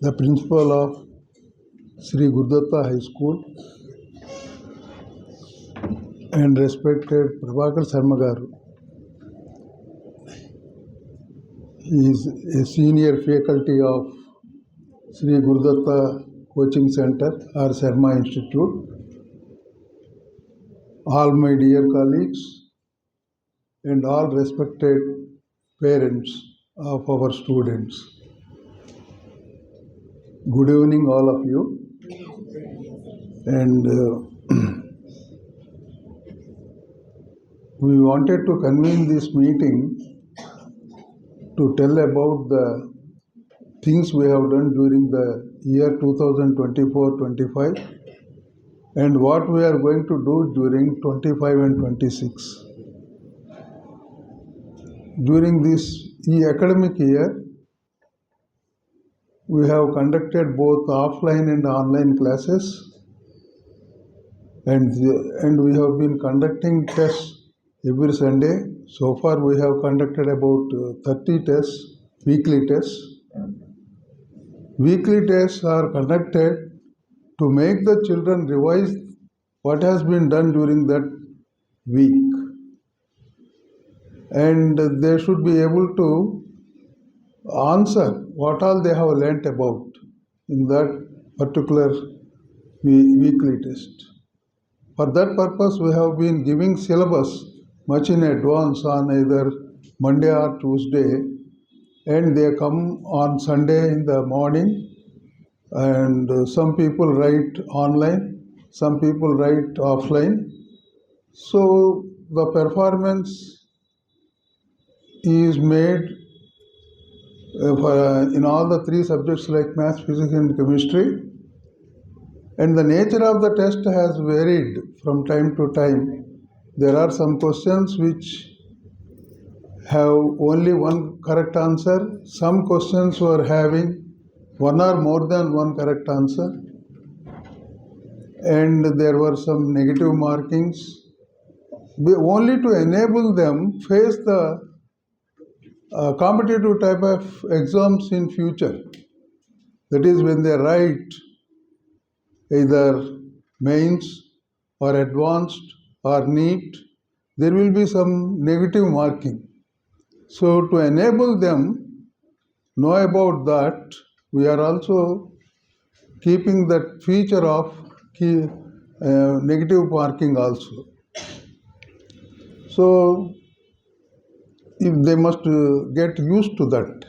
the principal of Sri Gurudatta High School, and respected Prabhakar Sarma garu. He is a senior faculty of Sri Gurudatta Coaching Center or Sarma Institute. All my dear colleagues and all respected parents of our students. Good evening, all of you. And we wanted to convene this meeting to tell about the things we have done during the year 2024-25 and what we are going to do during 25 and 26. During this academic year, we have conducted both offline and online classes, and we have been conducting tests every Sunday. So far we have conducted about 30 tests, weekly tests. Weekly tests are conducted to make the children revise what has been done during that week. And they should be able to answer what all they have learnt about in that particular weekly test. For that purpose, we have been giving syllabus much in advance on either Monday or Tuesday, and they come on Sunday in the morning, and some people write online, some people write offline. So the performance is made in all the three subjects like maths, physics and chemistry, and the nature of the test has varied from time to time. There are some questions which have only one correct answer. Some questions were having one or more than one correct answer, and there were some negative markings, only to enable them face the competitive type of exams in future. That is, when they write either mains or advanced or NEET, there will be some negative marking. So to enable them know about that, we are also keeping that feature of negative marking also. So if they must get used to that.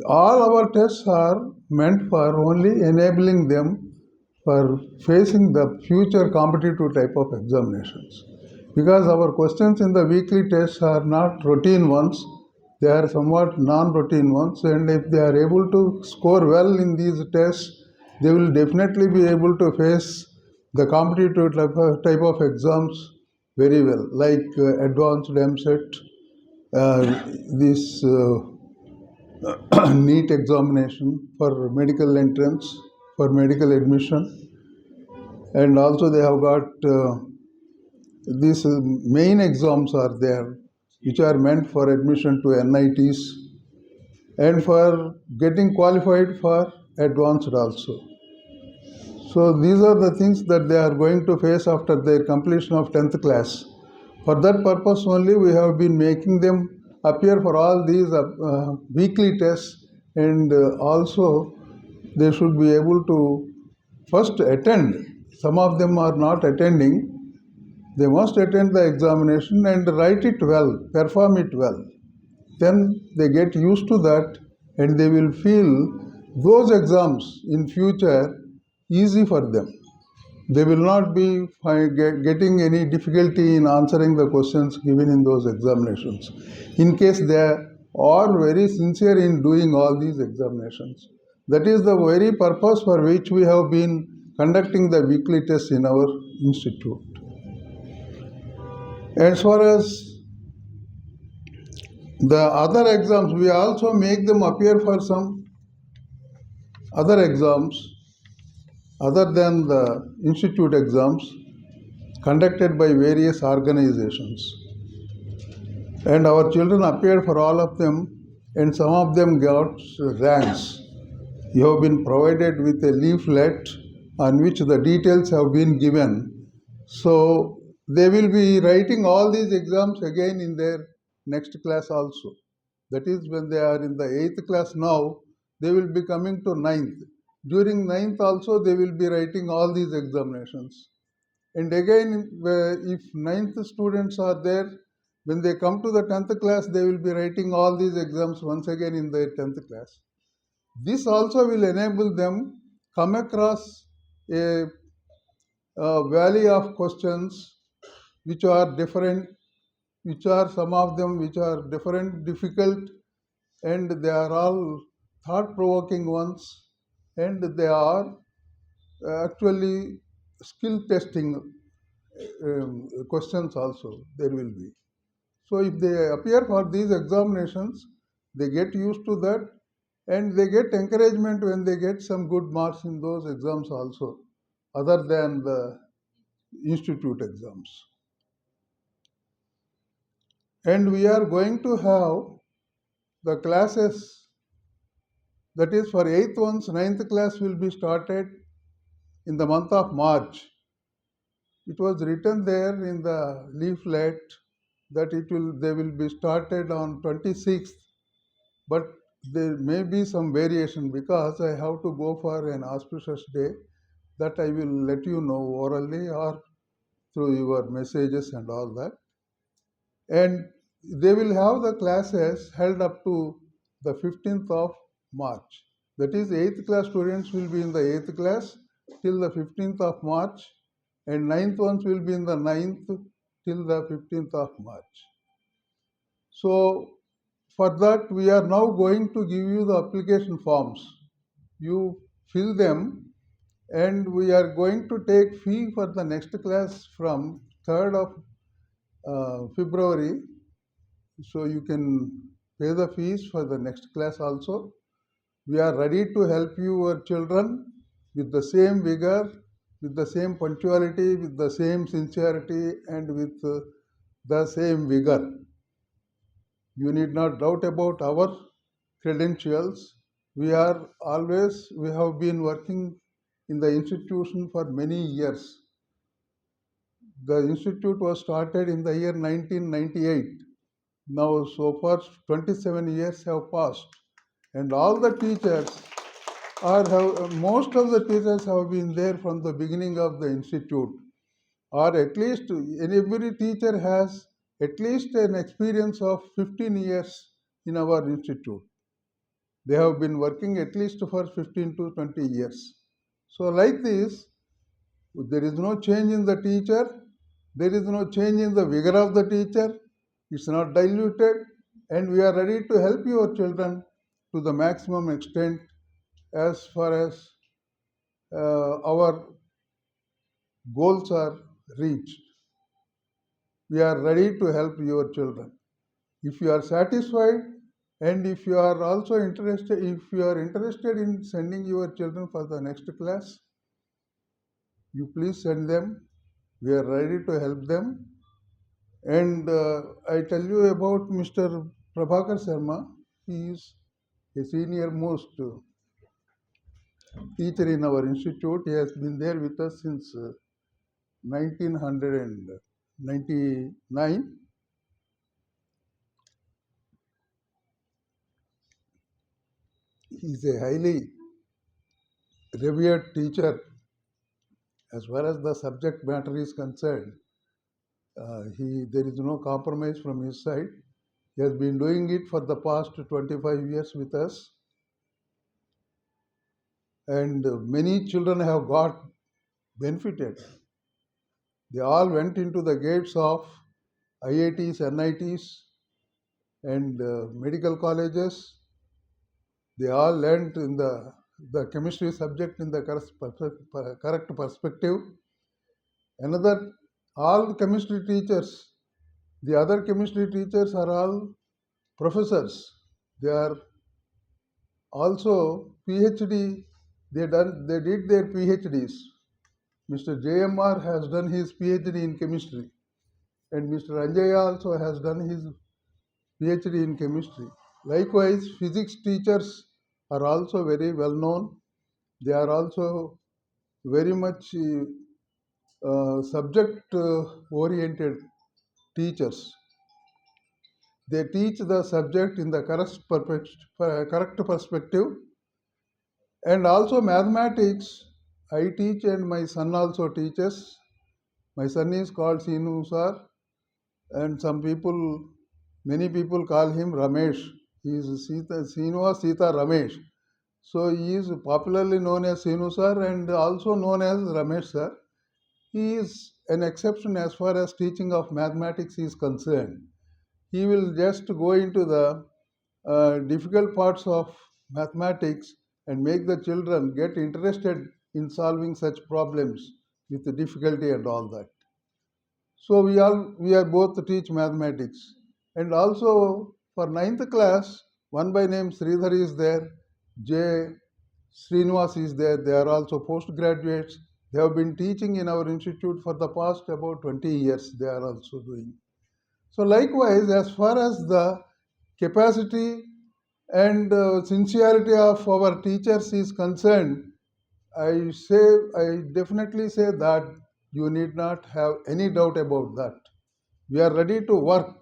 All our tests are meant for only enabling them for facing the future competitive type of examinations. Because our questions in the weekly tests are not routine ones, they are somewhat non-routine ones, and if they are able to score well in these tests, they will definitely be able to face the competitive type of exams very well, like advanced MSET, this NEET examination for medical entrance, for medical admission, and also they have got these main exams are there, which are meant for admission to NITs and for getting qualified for advanced also. So these are the things that they are going to face after their completion of 10th class. For that purpose only, we have been making them appear for all these weekly tests, and also they should be able to first attend. Some of them are not attending. They must attend the examination and write it well, perform it well. Then they get used to that, and they will feel those exams in future easy for them. They will not be getting any difficulty in answering the questions given in those examinations, in case they are very sincere in doing all these examinations. That is the very purpose for which we have been conducting the weekly tests in our institute. As far as the other exams, we also make them appear for some other exams other than the institute exams conducted by various organizations. And our children appeared for all of them, and some of them got ranks. You have been provided with a leaflet on which the details have been given. So they will be writing all these exams again in their next class also. That is, when they are in the 8th class now, they will be coming to ninth. During ninth also, they will be writing all these examinations. And again, if ninth students are there, when they come to the 10th class, they will be writing all these exams once again in their 10th class. This also will enable them come across a valley of questions which are different, which are some of them which are different, difficult, and they are all thought-provoking ones, and they are actually skill testing questions also there will be. So if they appear for these examinations, they get used to that, and they get encouragement when they get some good marks in those exams also, other than the institute exams. And we are going to have the classes, that is for 8th ones, 9th class will be started in the month of March. It was written there in the leaflet that they will be started on 26th, but there may be some variation because I have to go for an auspicious day that I will let you know orally or through your messages and all that. And they will have the classes held up to the 15th of March. That is, 8th class students will be in the 8th class till the 15th of March, and ninth ones will be in the ninth till the 15th of March. So for that, we are now going to give you the application forms. You fill them, and we are going to take fee for the next class from 3rd of February. So you can pay the fees for the next class also. We are ready to help your children with the same vigor, with the same punctuality, with the same sincerity, and with the same vigor. You need not doubt about our credentials. We have been working in the institution for many years. The institute was started in the year 1998. Now, so far, 27 years have passed, and all the teachers most of the teachers have been there from the beginning of the institute, or at least every teacher has at least an experience of 15 years in our institute. They have been working at least for 15 to 20 years. So, like this, there is no change in the teacher, there is no change in the vigor of the teacher, it's not diluted, and we are ready to help your children to the maximum extent as far as our goals are reached. We are ready to help your children. If you are satisfied, and if you are also interested, if you are interested in sending your children for the next class, you please send them. We are ready to help them. And I tell you about Mr. Prabhakar Sarma. He is a senior most teacher in our institute. He has been there with us since 1999. He is a highly revered teacher as far as the subject matter is concerned. There is no compromise from his side. He has been doing it for the past 25 years with us, and many children have got benefited. They all went into the gates of IITs, NITs, and medical colleges. They all learned in the chemistry subject in the correct perspective. Another, all chemistry teachers, the other chemistry teachers are all professors. They are also PhD. They did their PhDs. Mr. JMR has done his PhD in chemistry, and Mr. Anjaya also has done his PhD in chemistry. Likewise, physics teachers are also very well known. They are also very much subject oriented teachers. They teach the subject in the correct perspective. And also mathematics, I teach and my son also teaches. My son is called Sinu sir, and many people call him Ramesh. He is Sinu Sita Ramesh. So he is popularly known as Sinu sir and also known as Ramesh sir. He is an exception as far as teaching of mathematics is concerned. He will just go into the difficult parts of mathematics and make the children get interested in solving such problems with the difficulty and all that. So we are both teach mathematics. And also for ninth class, one by name Sridhar is there, J. Srinivas is there. They are also postgraduates. They have been teaching in our institute for the past about 20 years. They are also doing. So likewise, as far as the capacity and sincerity of our teachers is concerned, I definitely say that you need not have any doubt about that. We are ready to work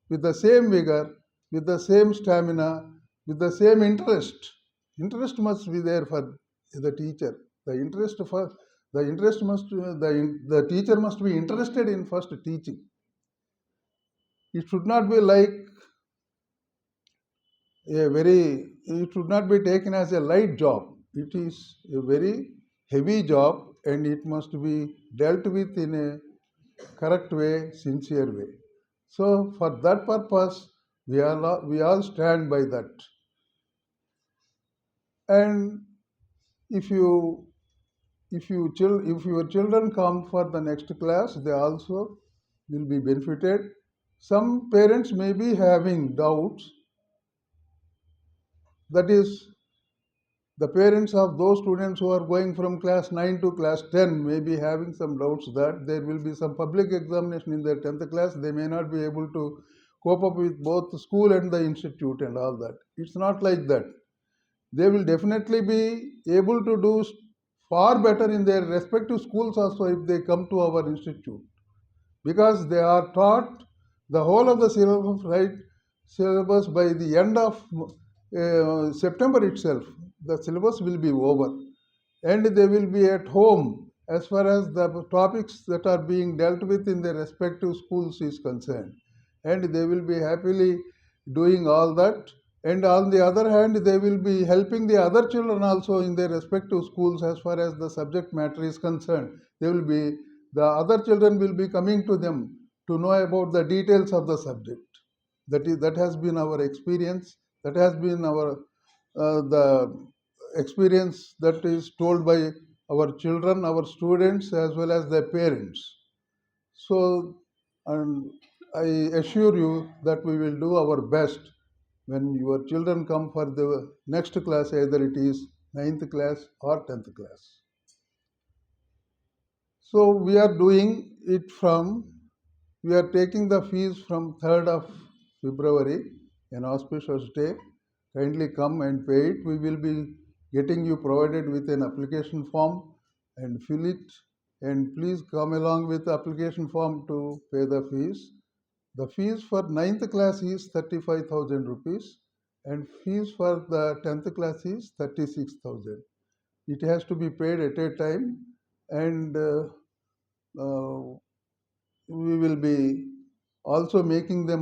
with the same vigor, with the same stamina, with the same interest. Interest must be there for the teacher. The teacher must be interested in first teaching. It should not be like it should not be taken as a light job. It is a very heavy job and it must be dealt with in a correct way, sincere way. So for that purpose, we all stand by that. And if you if your children come for the next class, they also will be benefited. Some parents may be having doubts. That is, the parents of those students who are going from class 9 to class 10 may be having some doubts that there will be some public examination in their 10th class. They may not be able to cope up with both the school and the institute and all that. It's not like that. They will definitely be able to do far better in their respective schools also if they come to our institute, because they are taught the whole of the syllabus by the end of September itself. The syllabus will be over and they will be at home as far as the topics that are being dealt with in their respective schools is concerned, and they will be happily doing all that. And on the other hand, they will be helping the other children also in their respective schools as far as the subject matter is concerned. The other children will be coming to them to know about the details of the subject. That has been our experience. That has been the experience that is told by our children, our students, as well as their parents. So, and I assure you that we will do our best when your children come for the next class, either it is ninth class or 10th class. So we are taking the fees from 3rd of February, an auspicious day. Kindly come and pay it. We will be getting you provided with an application form and fill it. And please come along with the application form to pay the fees. The fees for ninth class is 35,000 rupees and fees for the 10th class is 36,000. It has to be paid at a time, and we will be also making them